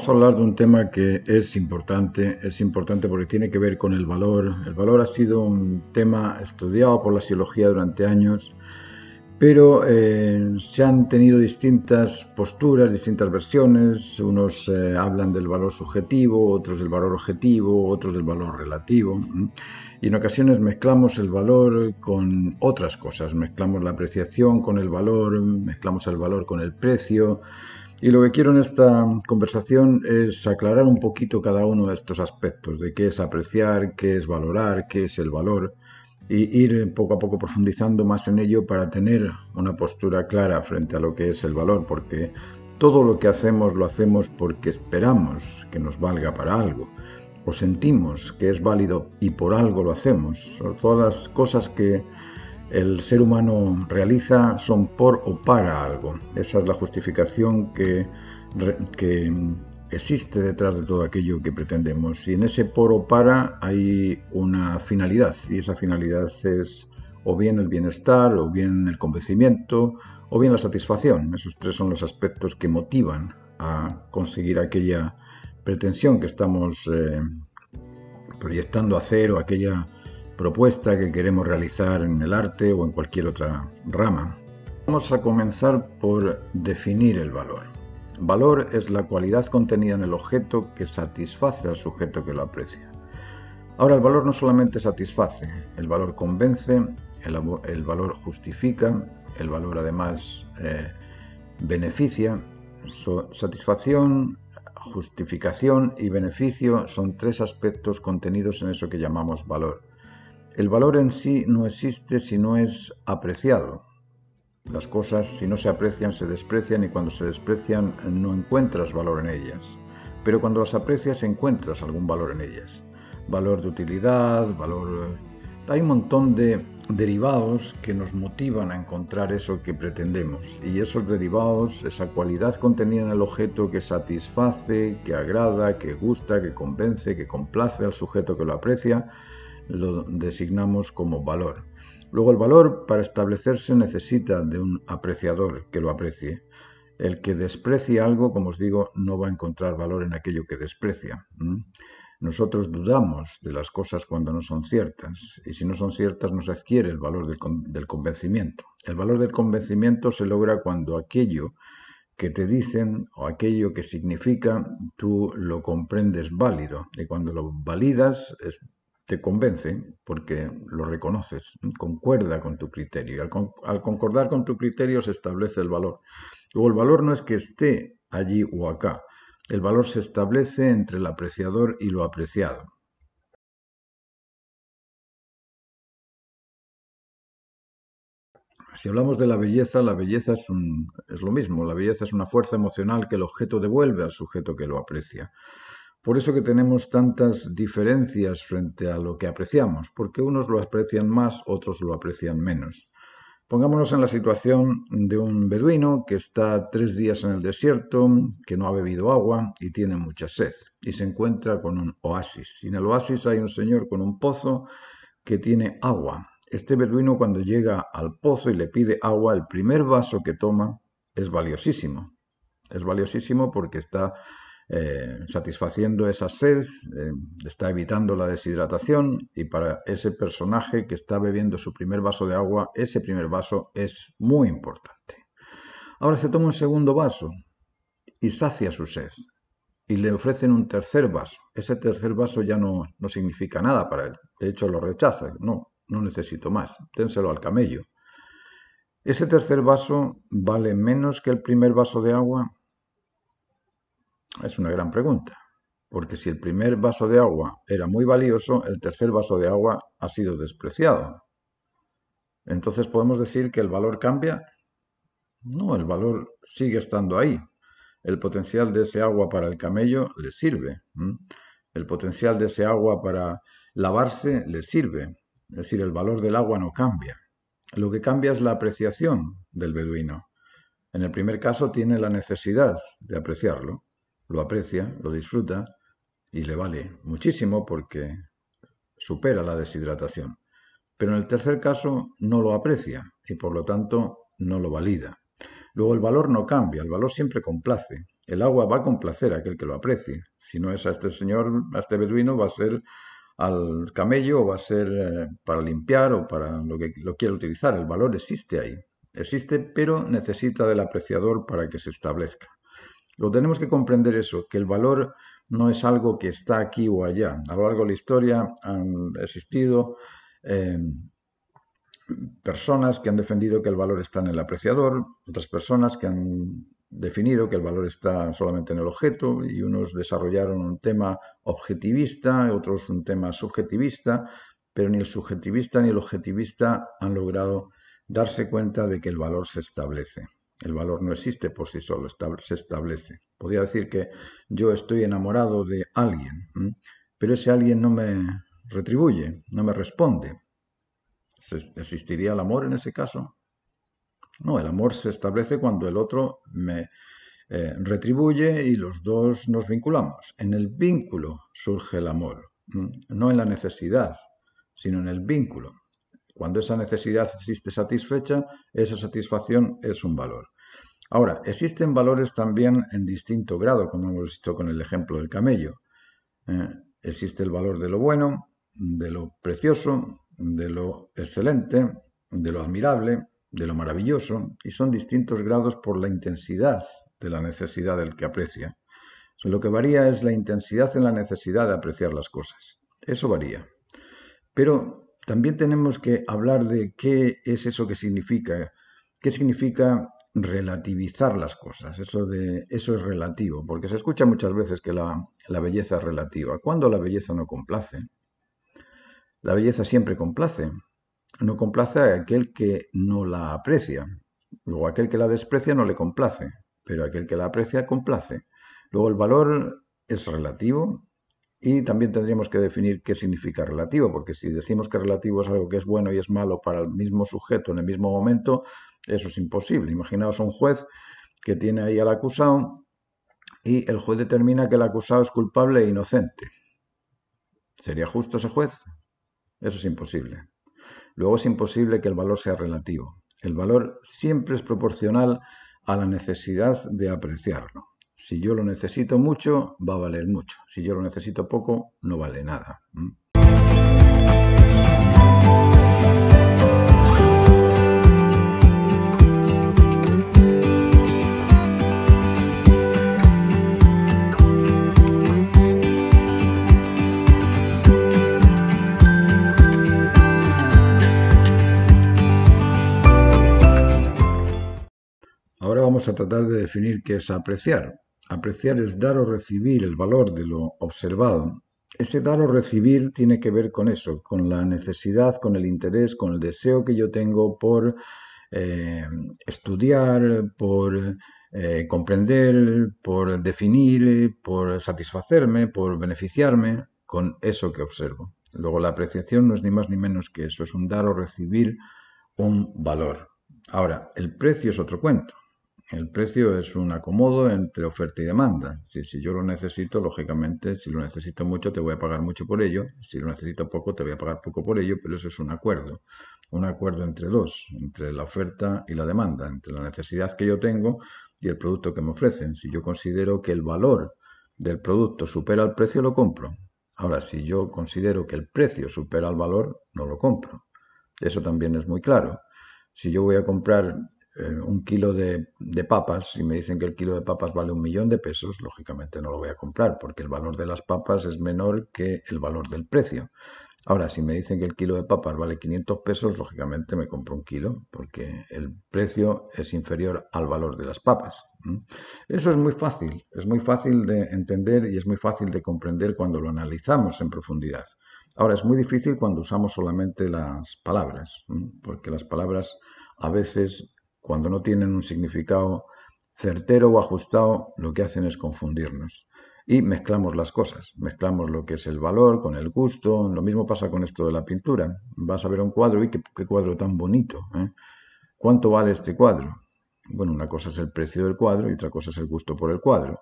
Vamos a hablar de un tema que es importante porque tiene que ver con el valor. El valor ha sido un tema estudiado por la psicología durante años, pero se han tenido distintas posturas, distintas versiones. Unos hablan del valor subjetivo, otros del valor objetivo, otros del valor relativo. Y en ocasiones mezclamos el valor con otras cosas. Mezclamos la apreciación con el valor, mezclamos el valor con el precio. Y lo que quiero en esta conversación es aclarar un poquito cada uno de estos aspectos, de qué es apreciar, qué es valorar, qué es el valor, y ir poco a poco profundizando más en ello para tener una postura clara frente a lo que es el valor, porque todo lo que hacemos lo hacemos porque esperamos que nos valga para algo, o sentimos que es válido y por algo lo hacemos. Son todas las cosas que el ser humano realiza son por o para algo. Esa es la justificación que existe detrás de todo aquello que pretendemos. Y en ese por o para hay una finalidad, y esa finalidad es o bien el bienestar, o bien el convencimiento, o bien la satisfacción. Esos tres son los aspectos que motivan a conseguir aquella pretensión que estamos proyectando hacer, o aquella propuesta que queremos realizar en el arte o en cualquier otra rama. Vamos a comenzar por definir el valor. Valor es la cualidad contenida en el objeto que satisface al sujeto que lo aprecia. Ahora, el valor no solamente satisface, el valor convence, el valor justifica, el valor además beneficia. Satisfacción, justificación y beneficio son tres aspectos contenidos en eso que llamamos valor. El valor en sí no existe si no es apreciado. Las cosas, si no se aprecian, se desprecian, y cuando se desprecian no encuentras valor en ellas. Pero cuando las aprecias, encuentras algún valor en ellas. Valor de utilidad, valor... Hay un montón de derivados que nos motivan a encontrar eso que pretendemos. Y esos derivados, esa cualidad contenida en el objeto que satisface, que agrada, que gusta, que convence, que complace al sujeto que lo aprecia, lo designamos como valor. Luego, el valor, para establecerse, necesita de un apreciador que lo aprecie. El que desprecia algo, como os digo, no va a encontrar valor en aquello que desprecia. Nosotros dudamos de las cosas cuando no son ciertas, y si no son ciertas no se adquiere el valor del convencimiento. El valor del convencimiento se logra cuando aquello que te dicen o aquello que significa tú lo comprendes válido, y cuando lo validas te convence porque lo reconoces, concuerda con tu criterio. Al concordar con tu criterio se establece el valor. Luego, el valor no es que esté allí o acá. El valor se establece entre el apreciador y lo apreciado. Si hablamos de la belleza es lo mismo. La belleza es una fuerza emocional que el objeto devuelve al sujeto que lo aprecia. Por eso que tenemos tantas diferencias frente a lo que apreciamos, porque unos lo aprecian más, otros lo aprecian menos. Pongámonos en la situación de un beduino que está 3 días en el desierto, que no ha bebido agua y tiene mucha sed, y se encuentra con un oasis. Y en el oasis hay un señor con un pozo que tiene agua. Este beduino, cuando llega al pozo y le pide agua, el primer vaso que toma es valiosísimo. Es valiosísimo porque está satisfaciendo esa sed, está evitando la deshidratación, y para ese personaje que está bebiendo su primer vaso de agua, ese primer vaso es muy importante. Ahora se toma un segundo vaso y sacia su sed, y le ofrecen un tercer vaso. Ese tercer vaso ya no significa nada para él, de hecho lo rechaza. No necesito más, dénselo al camello. ¿Ese tercer vaso vale menos que el primer vaso de agua? Es una gran pregunta, porque si el primer vaso de agua era muy valioso, el tercer vaso de agua ha sido despreciado. Entonces, ¿podemos decir que el valor cambia? No, el valor sigue estando ahí. El potencial de ese agua para el camello le sirve. El potencial de ese agua para lavarse le sirve. Es decir, el valor del agua no cambia. Lo que cambia es la apreciación del beduino. En el primer caso tiene la necesidad de apreciarlo. Lo aprecia, lo disfruta y le vale muchísimo porque supera la deshidratación. Pero en el tercer caso no lo aprecia y por lo tanto no lo valida. Luego, el valor no cambia, el valor siempre complace. El agua va a complacer a aquel que lo aprecie. Si no es a este señor, a este beduino, va a ser al camello o va a ser para limpiar o para lo que lo quiera utilizar. El valor existe ahí. Existe, pero necesita del apreciador para que se establezca. Lo tenemos que comprender eso, que el valor no es algo que está aquí o allá. A lo largo de la historia han existido personas que han defendido que el valor está en el apreciador, otras personas que han definido que el valor está solamente en el objeto, y unos desarrollaron un tema objetivista, otros un tema subjetivista, pero ni el subjetivista ni el objetivista han logrado darse cuenta de que el valor se establece. El valor no existe por sí solo, se establece. Podría decir que yo estoy enamorado de alguien, pero ese alguien no me retribuye, no me responde. ¿Existiría el amor en ese caso? No, el amor se establece cuando el otro me retribuye y los dos nos vinculamos. En el vínculo surge el amor, no en la necesidad, sino en el vínculo. Cuando esa necesidad existe satisfecha, esa satisfacción es un valor. Ahora, existen valores también en distinto grado, como hemos visto con el ejemplo del camello. Existe el valor de lo bueno, de lo precioso, de lo excelente, de lo admirable, de lo maravilloso, y son distintos grados por la intensidad de la necesidad del que aprecia. Lo que varía es la intensidad en la necesidad de apreciar las cosas. Eso varía. Pero también tenemos que hablar de qué es eso que significa, qué significa relativizar las cosas. Eso es relativo, porque se escucha muchas veces que la belleza es relativa. ¿Cuándo la belleza no complace? La belleza siempre complace. No complace a aquel que no la aprecia. Luego aquel que la desprecia no le complace, pero aquel que la aprecia complace. Luego el valor es relativo y también tendríamos que definir qué significa relativo, porque si decimos que relativo es algo que es bueno y es malo para el mismo sujeto en el mismo momento, eso es imposible. Imaginaos a un juez que tiene ahí al acusado y el juez determina que el acusado es culpable e inocente. ¿Sería justo ese juez? Eso es imposible. Luego es imposible que el valor sea relativo. El valor siempre es proporcional a la necesidad de apreciarlo. Si yo lo necesito mucho, va a valer mucho. Si yo lo necesito poco, no vale nada. Ahora vamos a tratar de definir qué es apreciar. Apreciar es dar o recibir el valor de lo observado. Ese dar o recibir tiene que ver con eso, con la necesidad, con el interés, con el deseo que yo tengo por estudiar, por comprender, por definir, por satisfacerme, por beneficiarme con eso que observo. Luego la apreciación no es ni más ni menos que eso, es un dar o recibir un valor. Ahora, el precio es otro cuento. El precio es un acomodo entre oferta y demanda. Si yo lo necesito, lógicamente, si lo necesito mucho, te voy a pagar mucho por ello. Si lo necesito poco, te voy a pagar poco por ello, pero eso es un acuerdo. Un acuerdo entre dos, entre la oferta y la demanda, entre la necesidad que yo tengo y el producto que me ofrecen. Si yo considero que el valor del producto supera el precio, lo compro. Ahora, si yo considero que el precio supera el valor, no lo compro. Eso también es muy claro. Si yo voy a comprar un kilo de papas y me dicen que el kilo de papas vale 1.000.000 de pesos, lógicamente no lo voy a comprar porque el valor de las papas es menor que el valor del precio. Ahora, si me dicen que el kilo de papas vale 500 pesos, lógicamente me compro un kilo porque el precio es inferior al valor de las papas. Eso es muy fácil de entender y es muy fácil de comprender cuando lo analizamos en profundidad. Ahora, es muy difícil cuando usamos solamente las palabras, porque las palabras a veces, cuando no tienen un significado certero o ajustado, lo que hacen es confundirnos. Y mezclamos las cosas, mezclamos lo que es el valor con el gusto. Lo mismo pasa con esto de la pintura. Vas a ver un cuadro y qué cuadro tan bonito, ¿eh? ¿Cuánto vale este cuadro? Bueno, una cosa es el precio del cuadro y otra cosa es el gusto por el cuadro.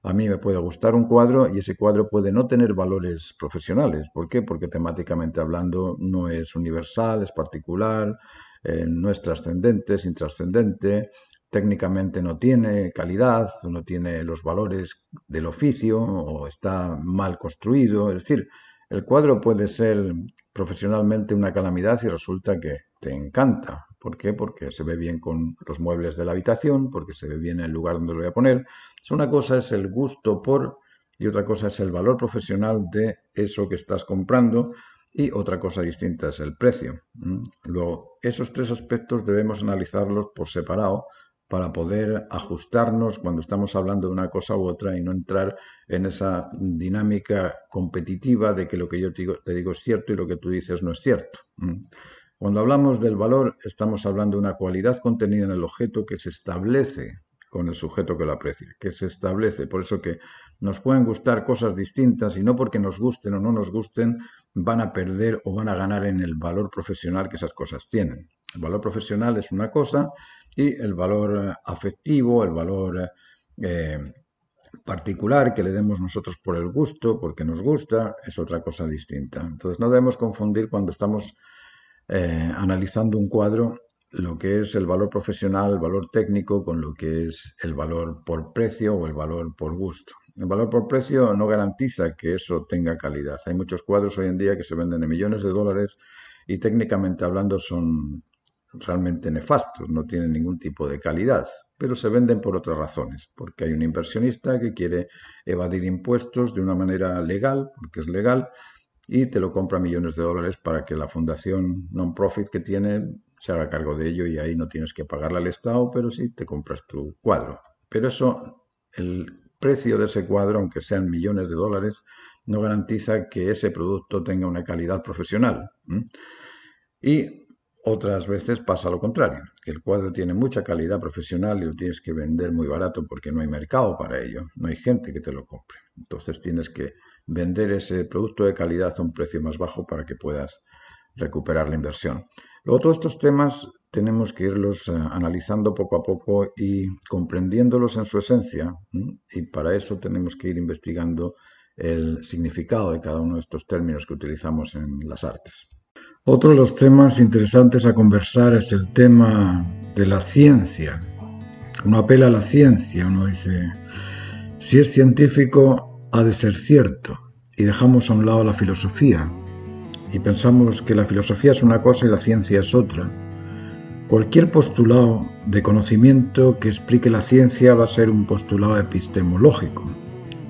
A mí me puede gustar un cuadro y ese cuadro puede no tener valores profesionales. ¿Por qué? Porque temáticamente hablando no es universal, es particular, no es trascendente, es intrascendente, técnicamente no tiene calidad, no tiene los valores del oficio o está mal construido. Es decir, el cuadro puede ser profesionalmente una calamidad y resulta que te encanta. ¿Por qué? Porque se ve bien con los muebles de la habitación, porque se ve bien en el lugar donde lo voy a poner. Una cosa es el gusto por y otra cosa es el valor profesional de eso que estás comprando y otra cosa distinta es el precio. Luego, esos tres aspectos debemos analizarlos por separado para poder ajustarnos cuando estamos hablando de una cosa u otra y no entrar en esa dinámica competitiva de que lo que yo te digo es cierto y lo que tú dices no es cierto. Cuando hablamos del valor, estamos hablando de una cualidad contenida en el objeto que se establece con el sujeto que lo aprecia, que se establece. Por eso que nos pueden gustar cosas distintas y no porque nos gusten o no nos gusten van a perder o van a ganar en el valor profesional que esas cosas tienen. El valor profesional es una cosa y el valor afectivo, el valor particular que le demos nosotros por el gusto, porque nos gusta, es otra cosa distinta. Entonces no debemos confundir cuando estamos analizando un cuadro lo que es el valor profesional, el valor técnico, con lo que es el valor por precio o el valor por gusto. El valor por precio no garantiza que eso tenga calidad. Hay muchos cuadros hoy en día que se venden en millones de dólares y técnicamente hablando son realmente nefastos, no tienen ningún tipo de calidad, pero se venden por otras razones, porque hay un inversionista que quiere evadir impuestos de una manera legal, porque es legal, y te lo compra millones de dólares para que la fundación non-profit que tiene se haga cargo de ello y ahí no tienes que pagarle al Estado, pero sí te compras tu cuadro. Pero eso, el precio de ese cuadro, aunque sean millones de dólares, no garantiza que ese producto tenga una calidad profesional. Y otras veces pasa lo contrario, que el cuadro tiene mucha calidad profesional y lo tienes que vender muy barato porque no hay mercado para ello, no hay gente que te lo compre. Entonces tienes que vender ese producto de calidad a un precio más bajo para que puedas recuperar la inversión. Luego, todos estos temas tenemos que irlos analizando poco a poco y comprendiéndolos en su esencia, y para eso tenemos que ir investigando el significado de cada uno de estos términos que utilizamos en las artes. Otro de los temas interesantes a conversar es el tema de la ciencia. Uno apela a la ciencia, uno dice, si es científico, ha de ser cierto, y dejamos a un lado la filosofía, y pensamos que la filosofía es una cosa y la ciencia es otra. Cualquier postulado de conocimiento que explique la ciencia va a ser un postulado epistemológico,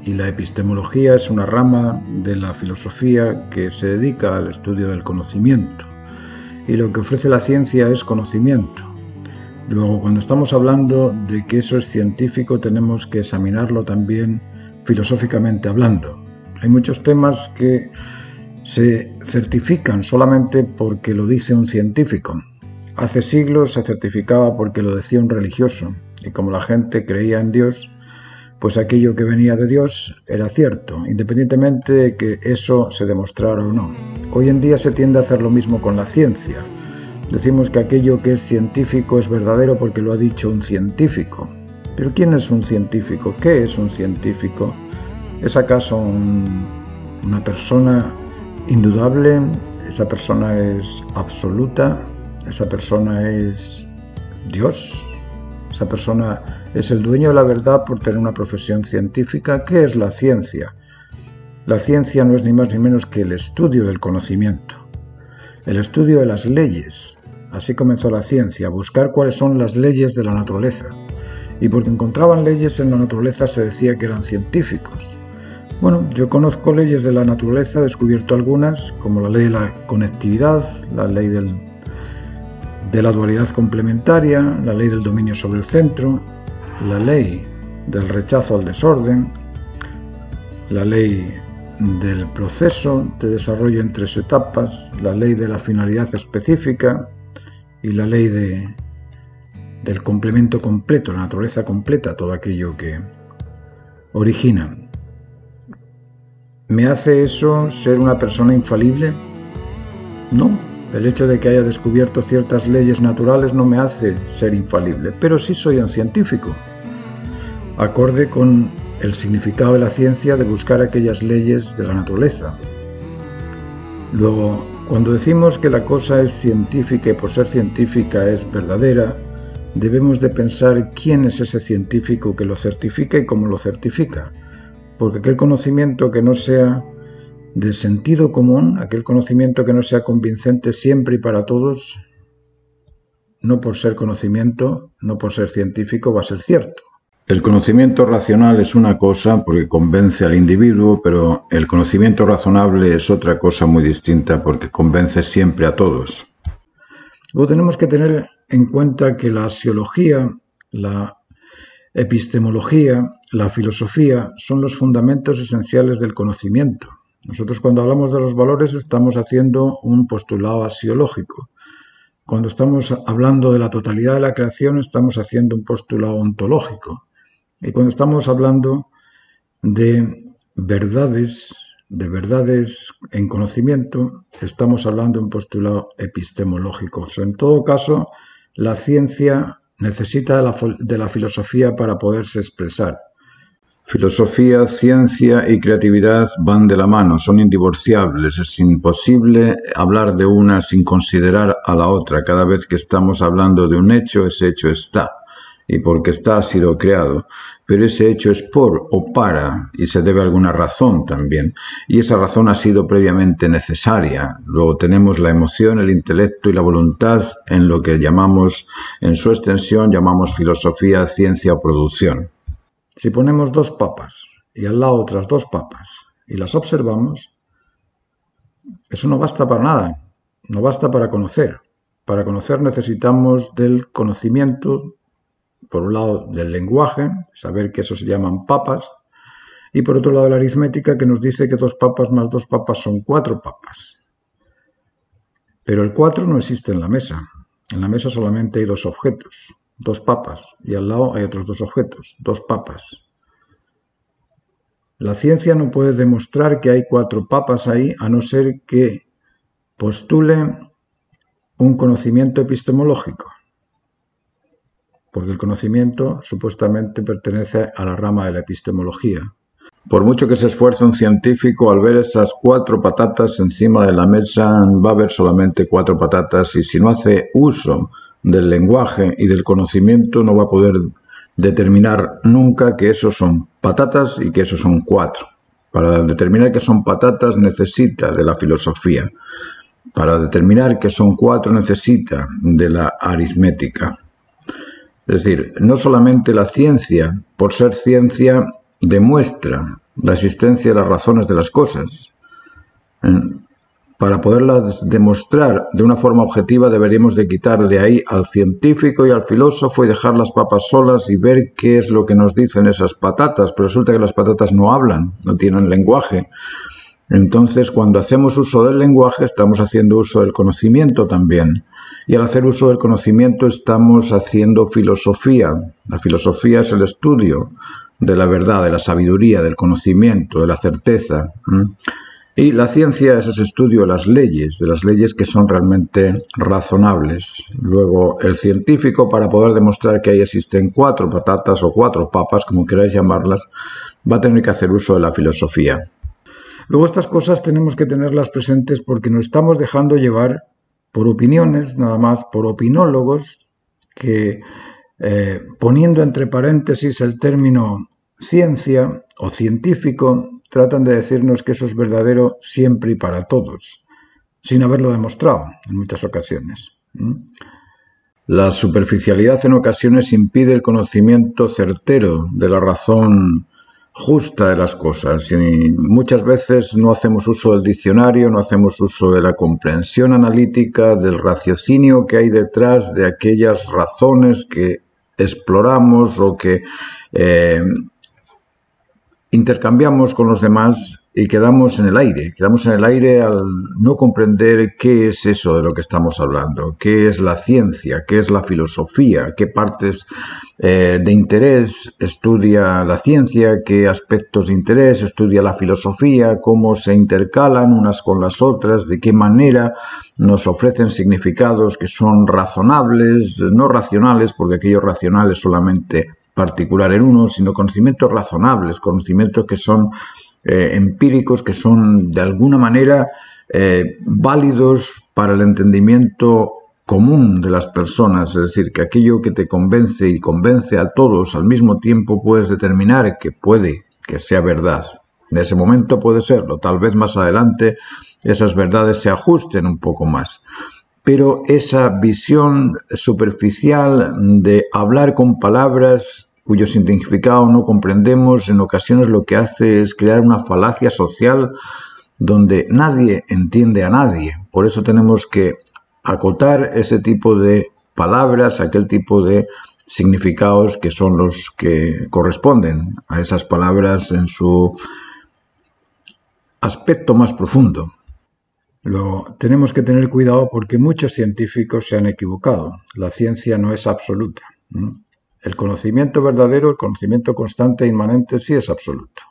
y la epistemología es una rama de la filosofía que se dedica al estudio del conocimiento, y lo que ofrece la ciencia es conocimiento. Luego, cuando estamos hablando de que eso es científico, tenemos que examinarlo también filosóficamente hablando. Hay muchos temas que se certifican solamente porque lo dice un científico. Hace siglos se certificaba porque lo decía un religioso, y como la gente creía en Dios, pues aquello que venía de Dios era cierto, independientemente de que eso se demostrara o no. Hoy en día se tiende a hacer lo mismo con la ciencia. Decimos que aquello que es científico es verdadero porque lo ha dicho un científico. Pero ¿quién es un científico? ¿Qué es un científico? ¿Es acaso una persona indudable? ¿Esa persona es absoluta? ¿Esa persona es Dios? ¿Esa persona es el dueño de la verdad por tener una profesión científica? ¿Qué es la ciencia? La ciencia no es ni más ni menos que el estudio del conocimiento, el estudio de las leyes. Así comenzó la ciencia, a buscar cuáles son las leyes de la naturaleza. Y porque encontraban leyes en la naturaleza se decía que eran científicos. Bueno, yo conozco leyes de la naturaleza, he descubierto algunas, como la ley de la conectividad, la ley de la dualidad complementaria, la ley del dominio sobre el centro, la ley del rechazo al desorden, la ley del proceso de desarrollo en 3 etapas, la ley de la finalidad específica y la ley del complemento completo, la naturaleza completa, todo aquello que origina. ¿Me hace eso ser una persona infalible? No. El hecho de que haya descubierto ciertas leyes naturales no me hace ser infalible, pero sí soy un científico, acorde con el significado de la ciencia de buscar aquellas leyes de la naturaleza. Luego, cuando decimos que la cosa es científica y por ser científica es verdadera, debemos de pensar quién es ese científico que lo certifica y cómo lo certifica. Porque aquel conocimiento que no sea de sentido común, aquel conocimiento que no sea convincente siempre y para todos, no por ser conocimiento, no por ser científico, va a ser cierto. El conocimiento racional es una cosa porque convence al individuo, pero el conocimiento razonable es otra cosa muy distinta porque convence siempre a todos. Luego tenemos que tener en cuenta que la axiología, la epistemología, la filosofía son los fundamentos esenciales del conocimiento. Nosotros cuando hablamos de los valores estamos haciendo un postulado axiológico. Cuando estamos hablando de la totalidad de la creación estamos haciendo un postulado ontológico. Y cuando estamos hablando de verdades en conocimiento, estamos hablando de un postulado epistemológico. O sea, en todo caso, la ciencia necesita de la filosofía para poderse expresar. Filosofía, ciencia y creatividad van de la mano, son indivorciables. Es imposible hablar de una sin considerar a la otra. Cada vez que estamos hablando de un hecho, ese hecho está. Y porque está ha sido creado. Pero ese hecho es por o para, y se debe a alguna razón también. Y esa razón ha sido previamente necesaria. Luego tenemos la emoción, el intelecto y la voluntad en lo que llamamos, en su extensión, llamamos filosofía, ciencia o producción. Si ponemos dos papas y al lado otras dos papas y las observamos, eso no basta para nada, no basta para conocer. Para conocer necesitamos del conocimiento, por un lado del lenguaje, saber que eso se llaman papas, y por otro lado la aritmética que nos dice que 2 papas más 2 papas son 4 papas. Pero el 4 no existe en la mesa solamente hay 2 objetos. 2 papas, y al lado hay otros 2 objetos, 2 papas. La ciencia no puede demostrar que hay 4 papas ahí, a no ser que postule un conocimiento epistemológico, porque el conocimiento supuestamente pertenece a la rama de la epistemología. Por mucho que se esfuerce un científico, al ver esas 4 patatas encima de la mesa, va a ver solamente 4 patatas, y si no hace uso del lenguaje y del conocimiento no va a poder determinar nunca que esos son patatas y que esos son 4. Para determinar que son patatas necesita de la filosofía. Para determinar que son 4 necesita de la aritmética. Es decir, no solamente la ciencia, por ser ciencia, demuestra la existencia de las razones de las cosas. Para poderlas demostrar de una forma objetiva deberíamos de quitar de ahí al científico y al filósofo y dejar las papas solas y ver qué es lo que nos dicen esas patatas. Pero resulta que las patatas no hablan, no tienen lenguaje. Entonces, cuando hacemos uso del lenguaje, estamos haciendo uso del conocimiento también. Y al hacer uso del conocimiento estamos haciendo filosofía. La filosofía es el estudio de la verdad, de la sabiduría, del conocimiento, de la certeza. Y la ciencia es ese estudio de las leyes que son realmente razonables. Luego, el científico, para poder demostrar que ahí existen 4 patatas o 4 papas, como queráis llamarlas, va a tener que hacer uso de la filosofía. Luego, estas cosas tenemos que tenerlas presentes porque nos estamos dejando llevar por opiniones, nada más, por opinólogos que, poniendo entre paréntesis el término ciencia o científico, tratan de decirnos que eso es verdadero siempre y para todos, sin haberlo demostrado en muchas ocasiones. La superficialidad en ocasiones impide el conocimiento certero de la razón justa de las cosas, y muchas veces no hacemos uso del diccionario, no hacemos uso de la comprensión analítica, del raciocinio que hay detrás de aquellas razones que exploramos o que intercambiamos con los demás y quedamos en el aire al no comprender qué es eso de lo que estamos hablando, qué es la ciencia, qué es la filosofía, qué partes de interés estudia la ciencia, qué aspectos de interés estudia la filosofía, cómo se intercalan unas con las otras, de qué manera nos ofrecen significados que son razonables, no racionales, porque aquello racional es solamente particular en uno, sino conocimientos razonables, conocimientos que son empíricos, que son de alguna manera válidos para el entendimiento común de las personas, es decir, que aquello que te convence y convence a todos al mismo tiempo puedes determinar que puede que sea verdad. En ese momento puede serlo, tal vez más adelante esas verdades se ajusten un poco más. Pero esa visión superficial de hablar con palabras cuyo significado no comprendemos, en ocasiones lo que hace es crear una falacia social donde nadie entiende a nadie. Por eso tenemos que acotar ese tipo de palabras, aquel tipo de significados que son los que corresponden a esas palabras en su aspecto más profundo. Luego, tenemos que tener cuidado porque muchos científicos se han equivocado. La ciencia no es absoluta. El conocimiento verdadero, el conocimiento constante e inmanente sí es absoluto.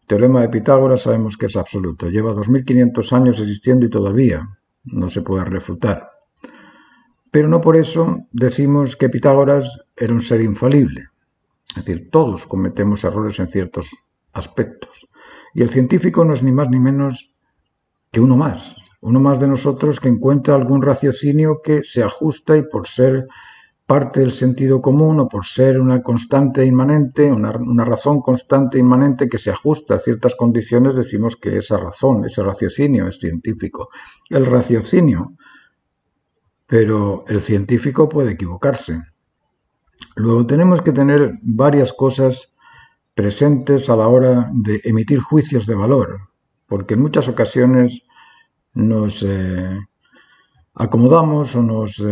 El teorema de Pitágoras sabemos que es absoluto. Lleva 2500 años existiendo y todavía no se puede refutar. Pero no por eso decimos que Pitágoras era un ser infalible. Es decir, todos cometemos errores en ciertos aspectos. Y el científico no es ni más ni menos que uno más de nosotros que encuentra algún raciocinio que se ajusta y por ser parte del sentido común o por ser una constante inmanente, una razón constante inmanente que se ajusta a ciertas condiciones, decimos que esa razón, ese raciocinio es científico. El raciocinio, pero el científico puede equivocarse. Luego tenemos que tener varias cosas presentes a la hora de emitir juicios de valor, porque en muchas ocasiones nos acomodamos o nos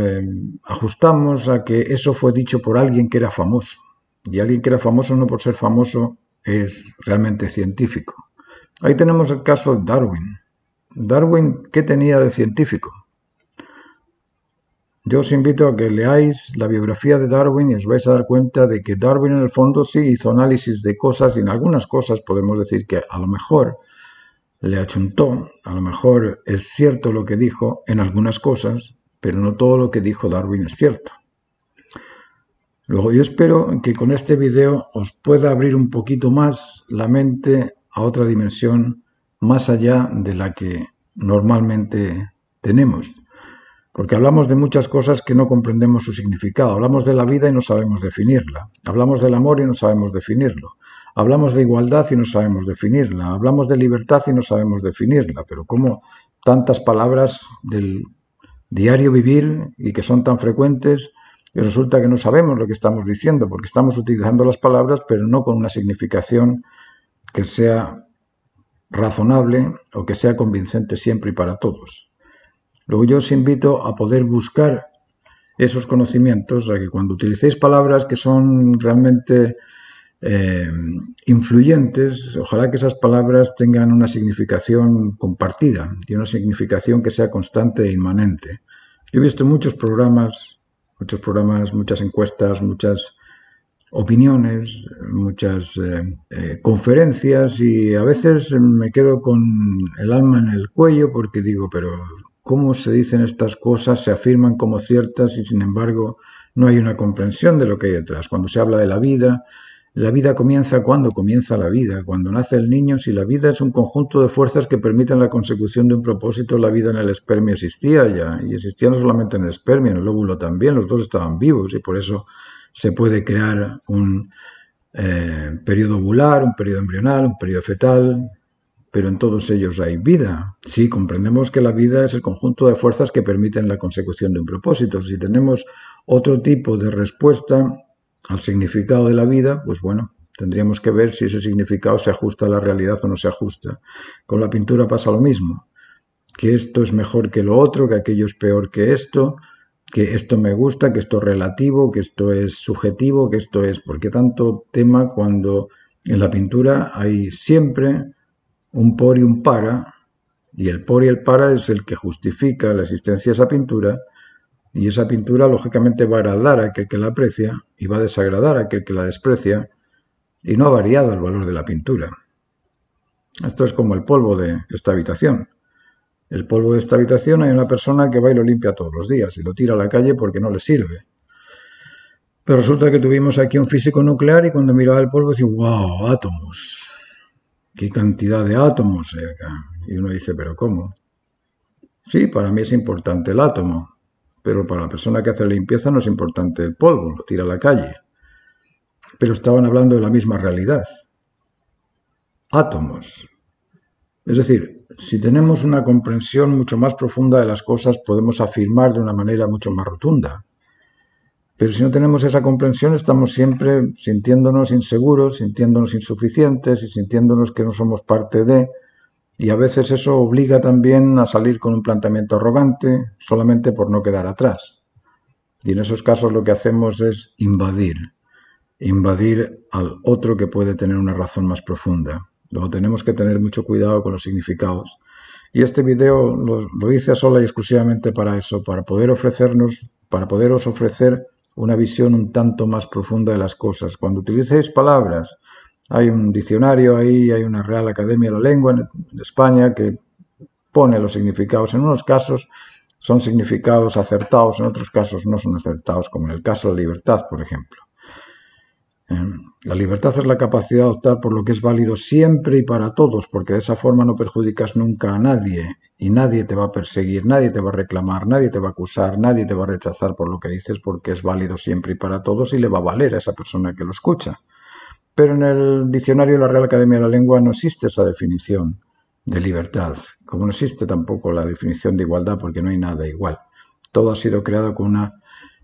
ajustamos a que eso fue dicho por alguien que era famoso. Y alguien que era famoso no por ser famoso es realmente científico. Ahí tenemos el caso de Darwin. Darwin, ¿qué tenía de científico? Yo os invito a que leáis la biografía de Darwin y os vais a dar cuenta de que Darwin en el fondo sí hizo análisis de cosas y en algunas cosas podemos decir que a lo mejor le achuntó, a lo mejor es cierto lo que dijo en algunas cosas, pero no todo lo que dijo Darwin es cierto. Luego yo espero que con este video os pueda abrir un poquito más la mente a otra dimensión más allá de la que normalmente tenemos. Porque hablamos de muchas cosas que no comprendemos su significado. Hablamos de la vida y no sabemos definirla. Hablamos del amor y no sabemos definirlo. Hablamos de igualdad y no sabemos definirla. Hablamos de libertad y no sabemos definirla. Pero ¿cómo tantas palabras del diario vivir y que son tan frecuentes y resulta que no sabemos lo que estamos diciendo? Porque estamos utilizando las palabras pero no con una significación que sea razonable o que sea convincente siempre y para todos. Luego yo os invito a poder buscar esos conocimientos, a que cuando utilicéis palabras que son realmente influyentes, ojalá que esas palabras tengan una significación compartida y una significación que sea constante e inmanente. Yo he visto muchos programas, muchas encuestas, muchas opiniones, muchas conferencias y a veces me quedo con el alma en el cuello porque digo, pero ¿cómo se dicen estas cosas? Se afirman como ciertas y sin embargo no hay una comprensión de lo que hay detrás. Cuando se habla de la vida comienza cuando comienza la vida, cuando nace el niño. Si la vida es un conjunto de fuerzas que permiten la consecución de un propósito, la vida en el espermio existía ya, y existía no solamente en el espermio, en el óvulo también, los dos estaban vivos y por eso se puede crear un periodo ovular, un periodo embrional, un periodo fetal, pero en todos ellos hay vida. Sí, comprendemos que la vida es el conjunto de fuerzas que permiten la consecución de un propósito. Si tenemos otro tipo de respuesta al significado de la vida, pues bueno, tendríamos que ver si ese significado se ajusta a la realidad o no se ajusta. Con la pintura pasa lo mismo, que esto es mejor que lo otro, que aquello es peor que esto me gusta, que esto es relativo, que esto es subjetivo, que esto es... ¿Por qué tanto tema cuando en la pintura hay siempre un por y un para, y el por y el para es el que justifica la existencia de esa pintura, y esa pintura lógicamente va a agradar a aquel que la aprecia y va a desagradar a aquel que la desprecia, y no ha variado el valor de la pintura. Esto es como el polvo de esta habitación. El polvo de esta habitación hay una persona que va y lo limpia todos los días y lo tira a la calle porque no le sirve. Pero resulta que tuvimos aquí un físico nuclear y cuando miraba el polvo decía, ¡wow! Átomos. ¿Qué cantidad de átomos hay acá? Y uno dice, ¿pero cómo? Sí, para mí es importante el átomo, pero para la persona que hace la limpieza no es importante el polvo, lo tira a la calle. Pero estaban hablando de la misma realidad. Átomos. Es decir, si tenemos una comprensión mucho más profunda de las cosas, podemos afirmar de una manera mucho más rotunda. Pero si no tenemos esa comprensión, estamos siempre sintiéndonos inseguros, sintiéndonos insuficientes y sintiéndonos que no somos parte de... Y a veces eso obliga también a salir con un planteamiento arrogante solamente por no quedar atrás. Y en esos casos lo que hacemos es invadir al otro que puede tener una razón más profunda. Luego tenemos que tener mucho cuidado con los significados. Y este video lo hice sola y exclusivamente para eso, para poderos ofrecer una visión un tanto más profunda de las cosas. Cuando utilicéis palabras, hay un diccionario ahí, hay una Real Academia de la Lengua en España que pone los significados. En unos casos son significados acertados, en otros casos no son acertados, como en el caso de la libertad, por ejemplo. La libertad es la capacidad de optar por lo que es válido siempre y para todos, porque de esa forma no perjudicas nunca a nadie y nadie te va a perseguir, nadie te va a reclamar, nadie te va a acusar, nadie te va a rechazar por lo que dices, porque es válido siempre y para todos y le va a valer a esa persona que lo escucha. Pero en el diccionario de la Real Academia de la Lengua no existe esa definición de libertad, como no existe tampoco la definición de igualdad, porque no hay nada igual. Todo ha sido creado con una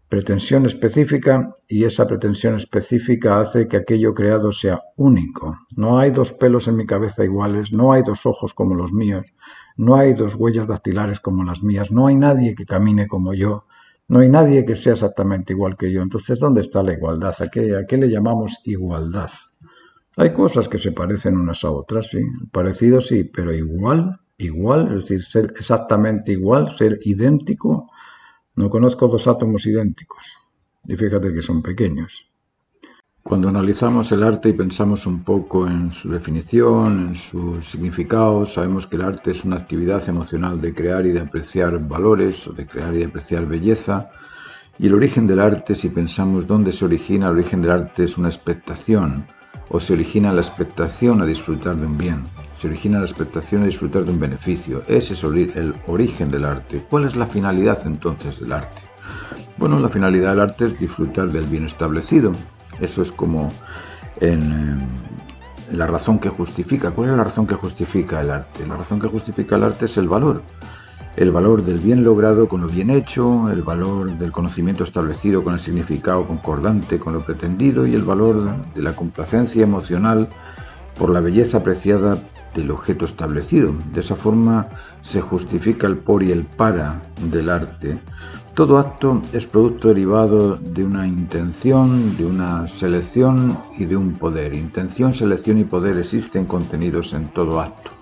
pretensión específica y esa pretensión específica hace que aquello creado sea único. No hay dos pelos en mi cabeza iguales, no hay dos ojos como los míos, no hay dos huellas dactilares como las mías, no hay nadie que camine como yo, no hay nadie que sea exactamente igual que yo. Entonces, ¿dónde está la igualdad? ¿A qué le llamamos igualdad? Hay cosas que se parecen unas a otras, sí, parecido sí, pero igual, es decir, ser exactamente igual, ser idéntico. No conozco dos átomos idénticos, y fíjate que son pequeños. Cuando analizamos el arte y pensamos un poco en su definición, en su significado, sabemos que el arte es una actividad emocional de crear y de apreciar valores, o de crear y de apreciar belleza. Y el origen del arte, si pensamos dónde se origina, el origen del arte es una expectación, o se origina la expectación a disfrutar de un bien, se origina la expectación a disfrutar de un beneficio. Ese es el origen del arte. ¿Cuál es la finalidad entonces del arte? Bueno, la finalidad del arte es disfrutar del bien establecido. Eso es como en la razón que justifica. ¿Cuál es la razón que justifica el arte? La razón que justifica el arte es el valor. El valor del bien logrado con lo bien hecho, el valor del conocimiento establecido con el significado concordante con lo pretendido y el valor de la complacencia emocional por la belleza apreciada del objeto establecido. De esa forma se justifica el por y el para del arte. Todo acto es producto derivado de una intención, de una selección y de un poder. Intención, selección y poder existen contenidos en todo acto.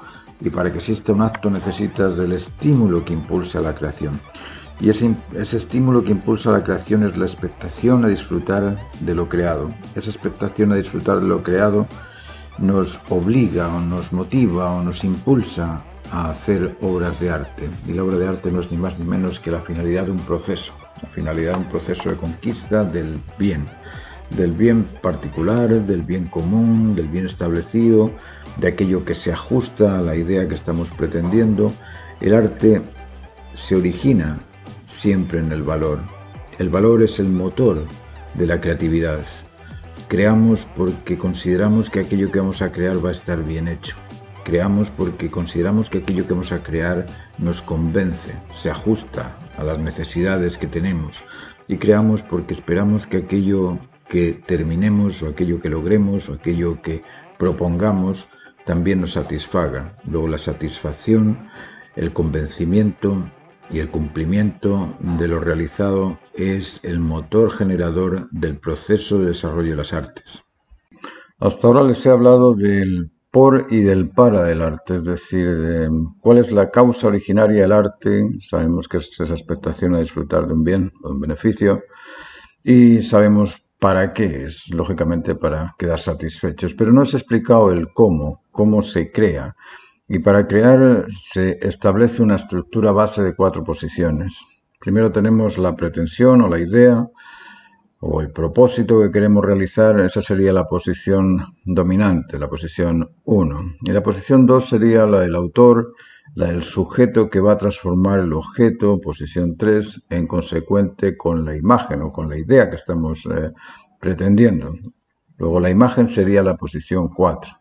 Y para que exista un acto necesitas del estímulo que impulsa la creación. Y ese estímulo que impulsa la creación es la expectación a disfrutar de lo creado. Esa expectación a disfrutar de lo creado nos obliga o nos motiva o nos impulsa a hacer obras de arte. Y la obra de arte no es ni más ni menos que la finalidad de un proceso. La finalidad de un proceso de conquista del bien particular, del bien común, del bien establecido, de aquello que se ajusta a la idea que estamos pretendiendo. El arte se origina siempre en el valor. El valor es el motor de la creatividad. Creamos porque consideramos que aquello que vamos a crear va a estar bien hecho. Creamos porque consideramos que aquello que vamos a crear nos convence, se ajusta a las necesidades que tenemos. Y creamos porque esperamos que aquello que terminemos o aquello que logremos o aquello que propongamos también nos satisfaga. Luego la satisfacción, el convencimiento y el cumplimiento de lo realizado es el motor generador del proceso de desarrollo de las artes. Hasta ahora les he hablado del por y del para del arte, es decir, de cuál es la causa originaria del arte. Sabemos que es esa expectación a disfrutar de un bien o de un beneficio y sabemos para qué es, lógicamente para quedar satisfechos, pero no os he explicado el cómo se crea. Y para crear se establece una estructura base de 4 posiciones. Primero tenemos la pretensión o la idea o el propósito que queremos realizar, esa sería la posición dominante, la posición 1. Y la posición 2 sería la del autor, la del sujeto que va a transformar el objeto, posición 3, en consecuente con la imagen o con la idea que estamos pretendiendo. Luego la imagen sería la posición 4.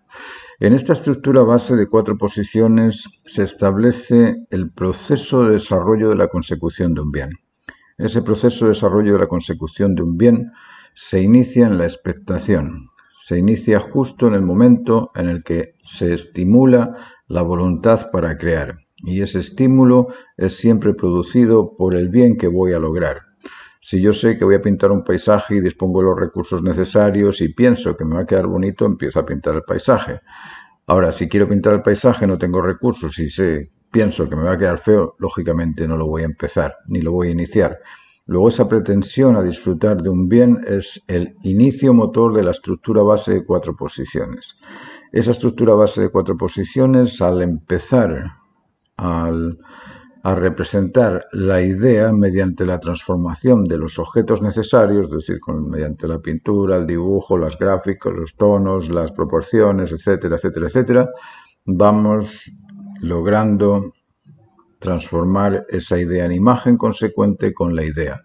En esta estructura base de 4 posiciones se establece el proceso de desarrollo de la consecución de un bien. Ese proceso de desarrollo de la consecución de un bien se inicia en la expectación, se inicia justo en el momento en el que se estimula la voluntad para crear, y ese estímulo es siempre producido por el bien que voy a lograr. Si yo sé que voy a pintar un paisaje y dispongo de los recursos necesarios y pienso que me va a quedar bonito, empiezo a pintar el paisaje. Ahora, si quiero pintar el paisaje, no tengo recursos y pienso que me va a quedar feo, lógicamente no lo voy a empezar, ni lo voy a iniciar. Luego, esa pretensión a disfrutar de un bien es el inicio motor de la estructura base de 4 posiciones. Esa estructura base de 4 posiciones, al empezar a representar la idea mediante la transformación de los objetos necesarios, es decir, mediante la pintura, el dibujo, las gráficos, los tonos, las proporciones, etcétera, etcétera, etcétera, vamos logrando transformar esa idea en imagen consecuente con la idea.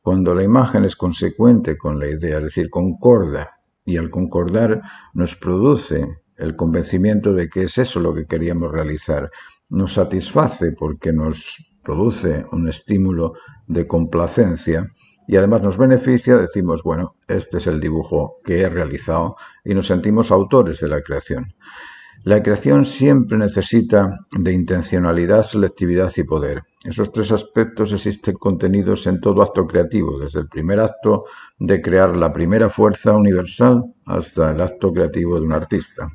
Cuando la imagen es consecuente con la idea, es decir, concorda, y al concordar nos produce el convencimiento de que es eso lo que queríamos realizar, nos satisface porque nos produce un estímulo de complacencia y además nos beneficia, decimos, bueno, este es el dibujo que he realizado y nos sentimos autores de la creación. La creación siempre necesita de intencionalidad, selectividad y poder. Esos 3 aspectos existen contenidos en todo acto creativo, desde el primer acto de crear la primera fuerza universal hasta el acto creativo de un artista.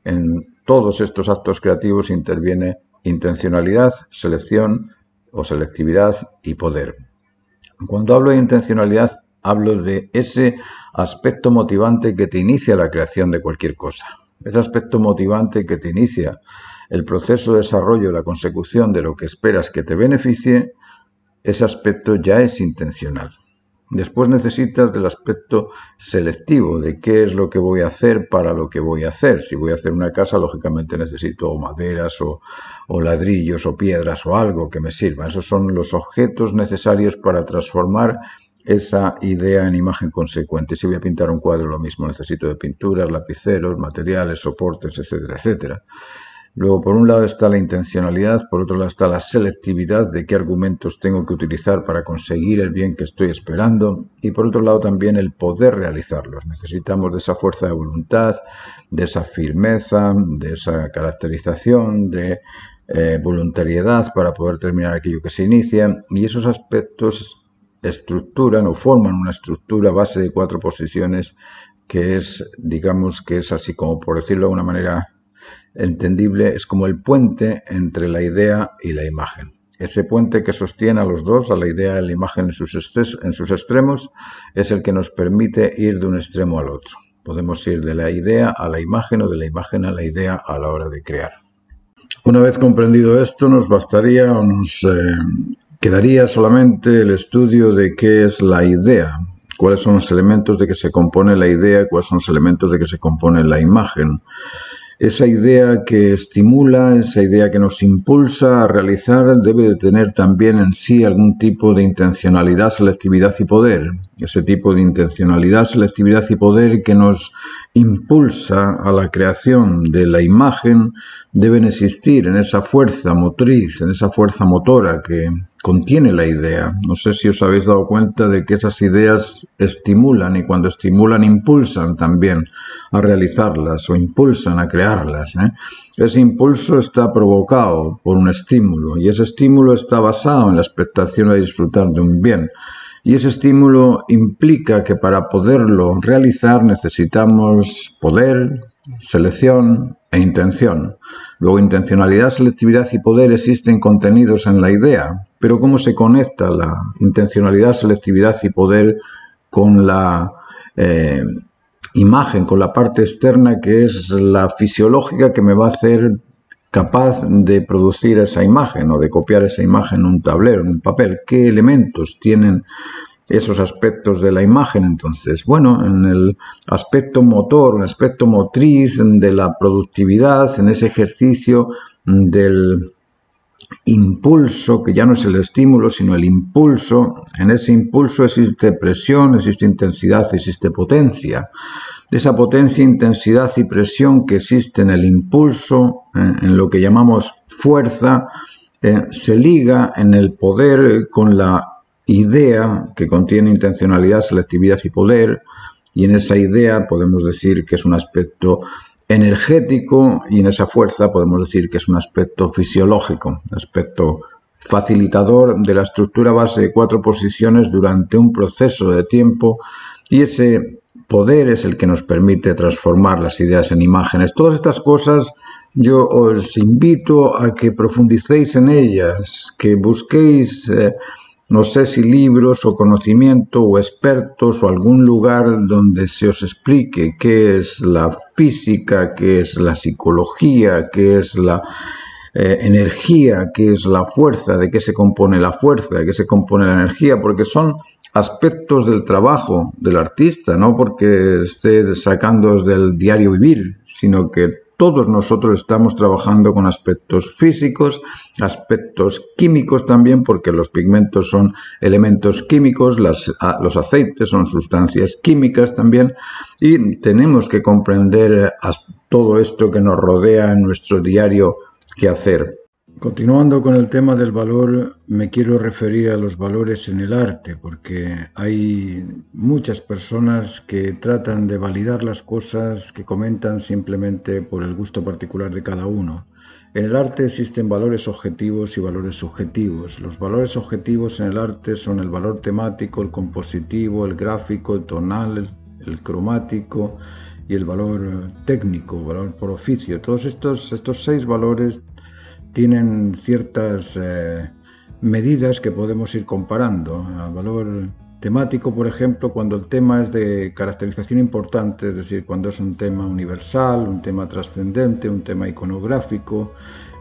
En todos estos actos creativos interviene intencionalidad, selección o selectividad y poder. Cuando hablo de intencionalidad, hablo de ese aspecto motivante que te inicia la creación de cualquier cosa. Ese aspecto motivante que te inicia el proceso de desarrollo, la consecución de lo que esperas que te beneficie, ese aspecto ya es intencional. Después necesitas del aspecto selectivo, de qué es lo que voy a hacer para lo que voy a hacer. Si voy a hacer una casa, lógicamente necesito maderas o ladrillos o piedras o algo que me sirva. Esos son los objetos necesarios para transformar esa idea en imagen consecuente. Si voy a pintar un cuadro, lo mismo, necesito de pinturas, lapiceros, materiales, soportes, etcétera, etcétera. Luego, por un lado está la intencionalidad, por otro lado está la selectividad de qué argumentos tengo que utilizar para conseguir el bien que estoy esperando y por otro lado también el poder realizarlos. Necesitamos de esa fuerza de voluntad, de esa firmeza, de esa caracterización, de voluntariedad para poder terminar aquello que se inicia y esos aspectos estructuran o forman una estructura base de 4 posiciones que es, digamos, que es así como por decirlo de una manera entendible, es como el puente entre la idea y la imagen. Ese puente que sostiene a los dos, a la idea y a la imagen en sus extremos, es el que nos permite ir de un extremo al otro. Podemos ir de la idea a la imagen o de la imagen a la idea a la hora de crear. Una vez comprendido esto, nos bastaría o nos quedaría solamente el estudio de qué es la idea, cuáles son los elementos de que se compone la idea, cuáles son los elementos de que se compone la imagen. Esa idea que estimula, esa idea que nos impulsa a realizar debe de tener también en sí algún tipo de intencionalidad, selectividad y poder. Ese tipo de intencionalidad, selectividad y poder que nos impulsa a la creación de la imagen deben existir en esa fuerza motriz, en esa fuerza motora que contiene la idea. No sé si os habéis dado cuenta de que esas ideas estimulan y cuando estimulan impulsan también a realizarlas o impulsan a crearlas. Ese impulso está provocado por un estímulo y ese estímulo está basado en la expectación de disfrutar de un bien. Y ese estímulo implica que para poderlo realizar necesitamos poder, selección e intención. Luego, intencionalidad, selectividad y poder existen contenidos en la idea, pero ¿cómo se conecta la intencionalidad, selectividad y poder con la imagen, con la parte externa que es la fisiológica que me va a hacer capaz de producir esa imagen o de copiar esa imagen en un tablero, en un papel? ¿Qué elementos tienen esos aspectos de la imagen. Entonces, bueno, en el aspecto motor, el aspecto motriz de la productividad, en ese ejercicio del impulso, que ya no es el estímulo, sino el impulso. En ese impulso existe presión, existe intensidad, existe potencia. Esa potencia, intensidad y presión que existe en el impulso, en lo que llamamos fuerza, se liga en el poder con la idea que contiene intencionalidad, selectividad y poder, y en esa idea podemos decir que es un aspecto energético y en esa fuerza podemos decir que es un aspecto fisiológico, aspecto facilitador de la estructura base de 4 posiciones durante un proceso de tiempo, y ese poder es el que nos permite transformar las ideas en imágenes. Todas estas cosas yo os invito a que profundicéis en ellas, que busquéis no sé si libros o conocimiento o expertos o algún lugar donde se os explique qué es la física, qué es la psicología, qué es la energía, qué es la fuerza, de qué se compone la fuerza, de qué se compone la energía, porque son aspectos del trabajo del artista, no porque esté sacándoos del diario vivir, sino que todos nosotros estamos trabajando con aspectos físicos, aspectos químicos también, porque los pigmentos son elementos químicos, los aceites son sustancias químicas también, y tenemos que comprender todo esto que nos rodea en nuestro diario quehacer. Continuando con el tema del valor, me quiero referir a los valores en el arte, porque hay muchas personas que tratan de validar las cosas que comentan simplemente por el gusto particular de cada uno. En el arte existen valores objetivos y valores subjetivos. Los valores objetivos en el arte son el valor temático, el compositivo, el gráfico, el tonal, el cromático y el valor técnico, valor por oficio. Todos estos 6 valores tienen ciertas medidas que podemos ir comparando. El valor temático, por ejemplo, cuando el tema es de caracterización importante, es decir, cuando es un tema universal, un tema trascendente, un tema iconográfico,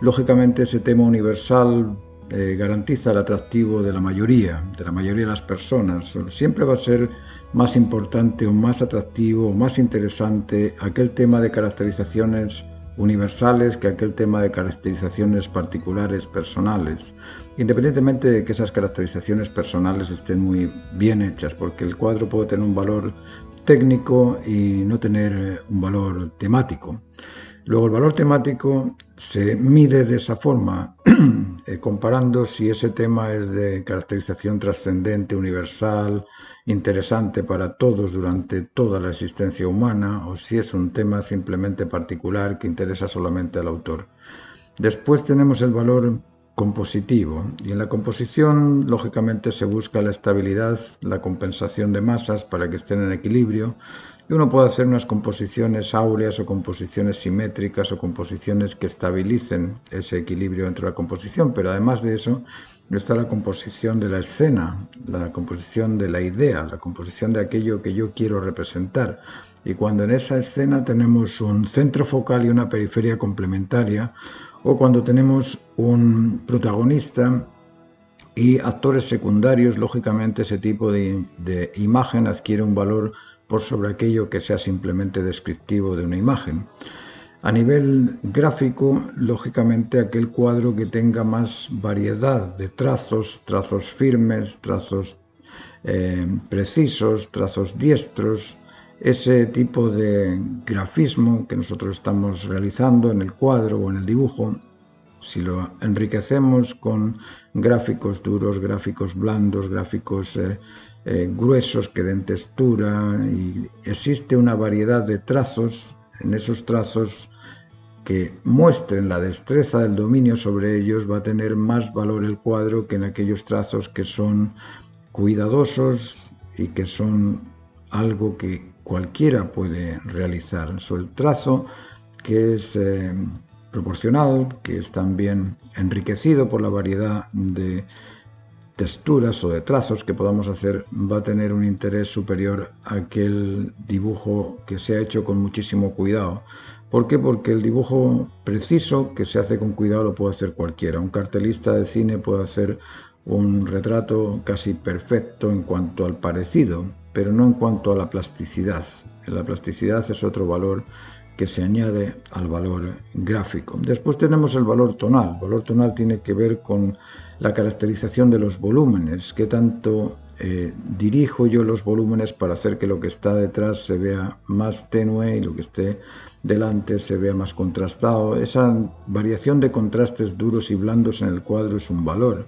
lógicamente ese tema universal garantiza el atractivo de la mayoría de las personas. Siempre va a ser más importante o más atractivo o más interesante aquel tema de caracterizaciones universales que aquel tema de caracterizaciones particulares, personales, independientemente de que esas caracterizaciones personales estén muy bien hechas, porque el cuadro puede tener un valor técnico y no tener un valor temático. Luego el valor temático se mide de esa forma, comparando si ese tema es de caracterización trascendente, universal, interesante para todos durante toda la existencia humana, o si es un tema simplemente particular que interesa solamente al autor. Después tenemos el valor compositivo, y en la composición lógicamente se busca la estabilidad, la compensación de masas para que estén en equilibrio, y uno puede hacer unas composiciones áureas o composiciones simétricas o composiciones que estabilicen ese equilibrio dentro de la composición, pero además de eso está la composición de la escena, la composición de la idea, la composición de aquello que yo quiero representar. Y cuando en esa escena tenemos un centro focal y una periferia complementaria, o cuando tenemos un protagonista y actores secundarios, lógicamente ese tipo de imagen adquiere un valor por sobre aquello que sea simplemente descriptivo de una imagen. A nivel gráfico, lógicamente aquel cuadro que tenga más variedad de trazos, trazos firmes, trazos precisos, trazos diestros, ese tipo de grafismo que nosotros estamos realizando en el cuadro o en el dibujo, si lo enriquecemos con gráficos duros, gráficos blandos, gráficos gruesos que den textura, y existe una variedad de trazos, en esos trazos que muestren la destreza del dominio sobre ellos, va a tener más valor el cuadro que en aquellos trazos que son cuidadosos y que son algo que cualquiera puede realizar. El trazo que es proporcional, que es también enriquecido por la variedad de texturas o de trazos que podamos hacer, va a tener un interés superior a aquel dibujo que se ha hecho con muchísimo cuidado. ¿Por qué? Porque el dibujo preciso que se hace con cuidado lo puede hacer cualquiera. Un cartelista de cine puede hacer un retrato casi perfecto en cuanto al parecido, pero no en cuanto a la plasticidad. La plasticidad es otro valor que se añade al valor gráfico. Después tenemos el valor tonal. El valor tonal tiene que ver con la caracterización de los volúmenes, qué tanto dirijo yo los volúmenes para hacer que lo que está detrás se vea más tenue y lo que esté delante se vea más contrastado. Esa variación de contrastes duros y blandos en el cuadro es un valor.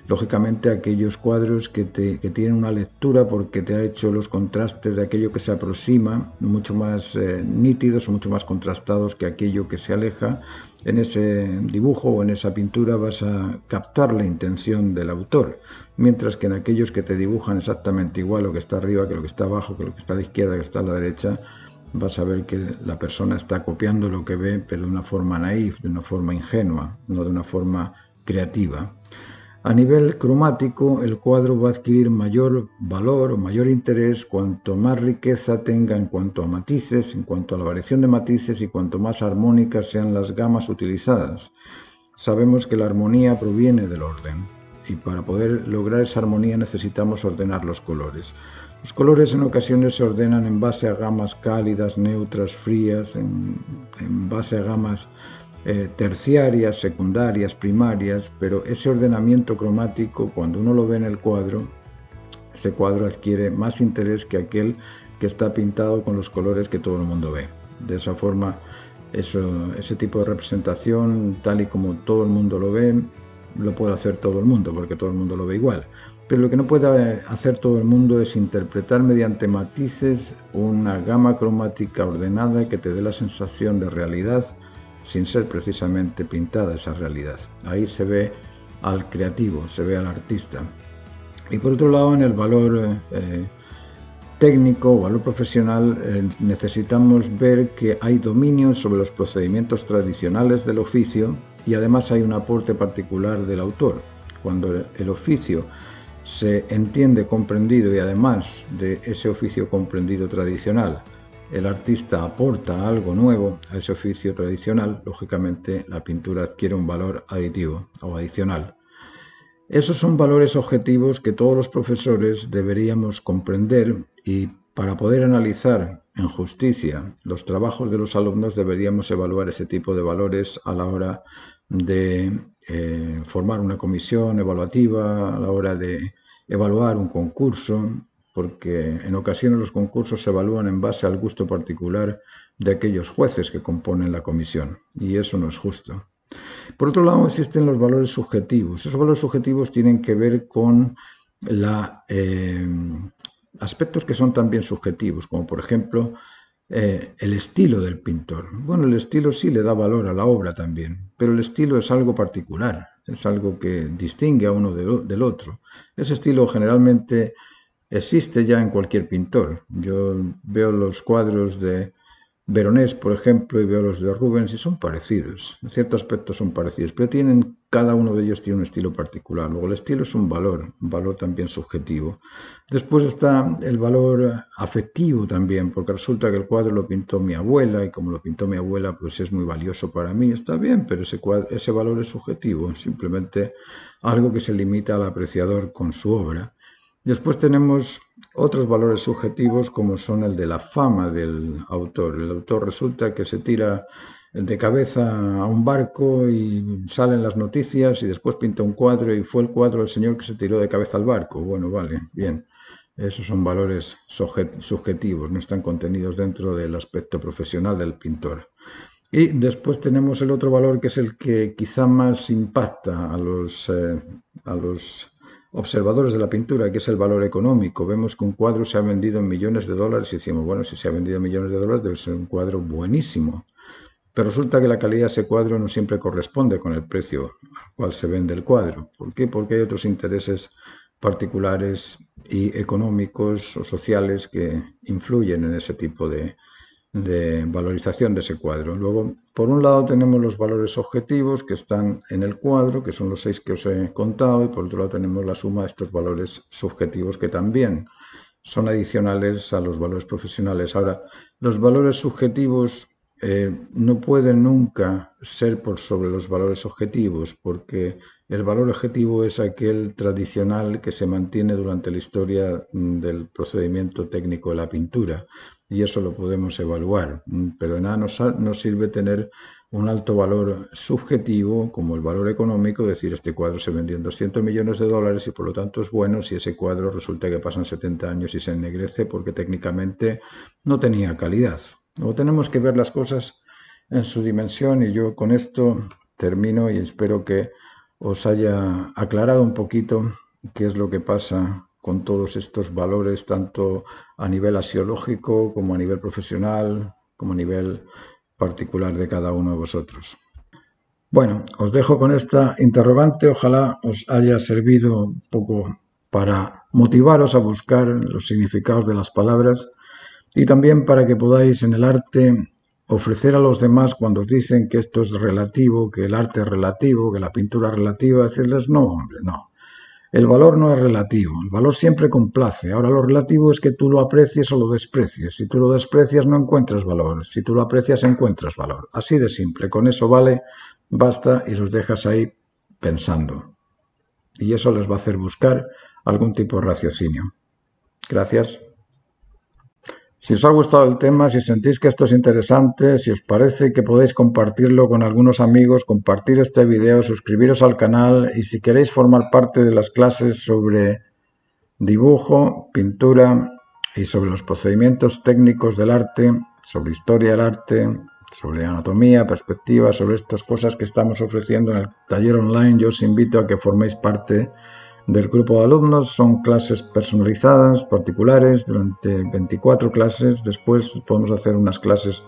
Lógicamente aquellos cuadros que tienen una lectura porque te ha hecho los contrastes de aquello que se aproxima mucho más nítidos o mucho más contrastados que aquello que se aleja. En ese dibujo o en esa pintura vas a captar la intención del autor, mientras que en aquellos que te dibujan exactamente igual lo que está arriba que lo que está abajo, que lo que está a la izquierda, que lo que está a la derecha, vas a ver que la persona está copiando lo que ve, pero de una forma naif, de una forma ingenua, no de una forma creativa. A nivel cromático, el cuadro va a adquirir mayor valor o mayor interés cuanto más riqueza tenga en cuanto a matices, en cuanto a la variación de matices y cuanto más armónicas sean las gamas utilizadas. Sabemos que la armonía proviene del orden y para poder lograr esa armonía necesitamos ordenar los colores. Los colores en ocasiones se ordenan en base a gamas cálidas, neutras, frías, en base a gamas terciarias, secundarias, primarias, pero ese ordenamiento cromático, cuando uno lo ve en el cuadro, ese cuadro adquiere más interés que aquel que está pintado con los colores que todo el mundo ve. De esa forma, ese tipo de representación, tal y como todo el mundo lo ve, lo puede hacer todo el mundo, porque todo el mundo lo ve igual. Pero lo que no puede hacer todo el mundo es interpretar mediante matices una gama cromática ordenada que te dé la sensación de realidad, sin ser precisamente pintada esa realidad. Ahí se ve al creativo, se ve al artista. Y por otro lado, en el valor técnico o valor profesional, necesitamos ver que hay dominio sobre los procedimientos tradicionales del oficio y además hay un aporte particular del autor. Cuando el oficio se entiende comprendido y además de ese oficio comprendido tradicional, el artista aporta algo nuevo a ese oficio tradicional, lógicamente la pintura adquiere un valor aditivo o adicional. Esos son valores objetivos que todos los profesores deberíamos comprender y para poder analizar en justicia los trabajos de los alumnos deberíamos evaluar ese tipo de valores a la hora de formar una comisión evaluativa, a la hora de evaluar un concurso, porque en ocasiones los concursos se evalúan en base al gusto particular de aquellos jueces que componen la comisión, y eso no es justo. Por otro lado, existen los valores subjetivos. Esos valores subjetivos tienen que ver con aspectos que son también subjetivos, como por ejemplo el estilo del pintor. Bueno, el estilo sí le da valor a la obra también, pero el estilo es algo particular, es algo que distingue a uno del otro. Ese estilo generalmente existe ya en cualquier pintor. Yo veo los cuadros de Veronés, por ejemplo, y veo los de Rubens y son parecidos. En cierto aspecto son parecidos, pero cada uno de ellos tiene un estilo particular. Luego el estilo es un valor también subjetivo. Después está el valor afectivo también, porque resulta que el cuadro lo pintó mi abuela y como lo pintó mi abuela, pues es muy valioso para mí. Está bien, pero ese valor es subjetivo, es simplemente algo que se limita al apreciador con su obra. Después tenemos otros valores subjetivos como son el de la fama del autor. El autor resulta que se tira de cabeza a un barco y salen las noticias y después pinta un cuadro y fue el cuadro del señor que se tiró de cabeza al barco. Bueno, vale, bien. Esos son valores subjetivos, no están contenidos dentro del aspecto profesional del pintor. Y después tenemos el otro valor que es el que quizá más impacta a los observadores de la pintura, que es el valor económico. Vemos que un cuadro se ha vendido en millones de dólares y decimos, bueno, si se ha vendido en millones de dólares debe ser un cuadro buenísimo. Pero resulta que la calidad de ese cuadro no siempre corresponde con el precio al cual se vende el cuadro. ¿Por qué? Porque hay otros intereses particulares y económicos o sociales que influyen en ese tipo de valorización de ese cuadro. Luego, por un lado tenemos los valores objetivos que están en el cuadro, que son los 6 que os he contado, y por otro lado tenemos la suma de estos valores subjetivos que también son adicionales a los valores profesionales. Ahora, los valores subjetivos no puede nunca ser por sobre los valores objetivos, porque el valor objetivo es aquel tradicional que se mantiene durante la historia del procedimiento técnico de la pintura, y eso lo podemos evaluar, pero nada nos sirve tener un alto valor subjetivo como el valor económico, decir este cuadro se vendió en 200 millones de dólares y por lo tanto es bueno, si ese cuadro resulta que pasan 70 años y se ennegrece porque técnicamente no tenía calidad. O tenemos que ver las cosas en su dimensión, y yo con esto termino y espero que os haya aclarado un poquito qué es lo que pasa con todos estos valores, tanto a nivel axiológico como a nivel profesional, como a nivel particular de cada uno de vosotros. Bueno, os dejo con esta interrogante, ojalá os haya servido un poco para motivaros a buscar los significados de las palabras y también para que podáis en el arte ofrecer a los demás, cuando os dicen que esto es relativo, que el arte es relativo, que la pintura es relativa, decirles no, hombre, no. El valor no es relativo, el valor siempre complace. Ahora lo relativo es que tú lo aprecies o lo desprecies. Si tú lo desprecias no encuentras valor, si tú lo aprecias encuentras valor. Así de simple, con eso vale, basta y los dejas ahí pensando. Y eso les va a hacer buscar algún tipo de raciocinio. Gracias. Si os ha gustado el tema, si sentís que esto es interesante, si os parece que podéis compartirlo con algunos amigos, compartir este video, suscribiros al canal, y si queréis formar parte de las clases sobre dibujo, pintura y sobre los procedimientos técnicos del arte, sobre historia del arte, sobre anatomía, perspectiva, sobre estas cosas que estamos ofreciendo en el taller online, yo os invito a que forméis parte del grupo de alumnos. Son clases personalizadas, particulares, durante 24 clases. Después podemos hacer unas clases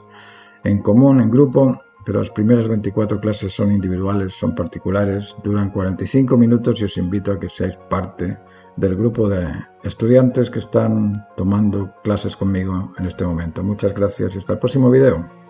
en común, en grupo, pero las primeras 24 clases son individuales, son particulares, duran 45 minutos y os invito a que seáis parte del grupo de estudiantes que están tomando clases conmigo en este momento. Muchas gracias y hasta el próximo video.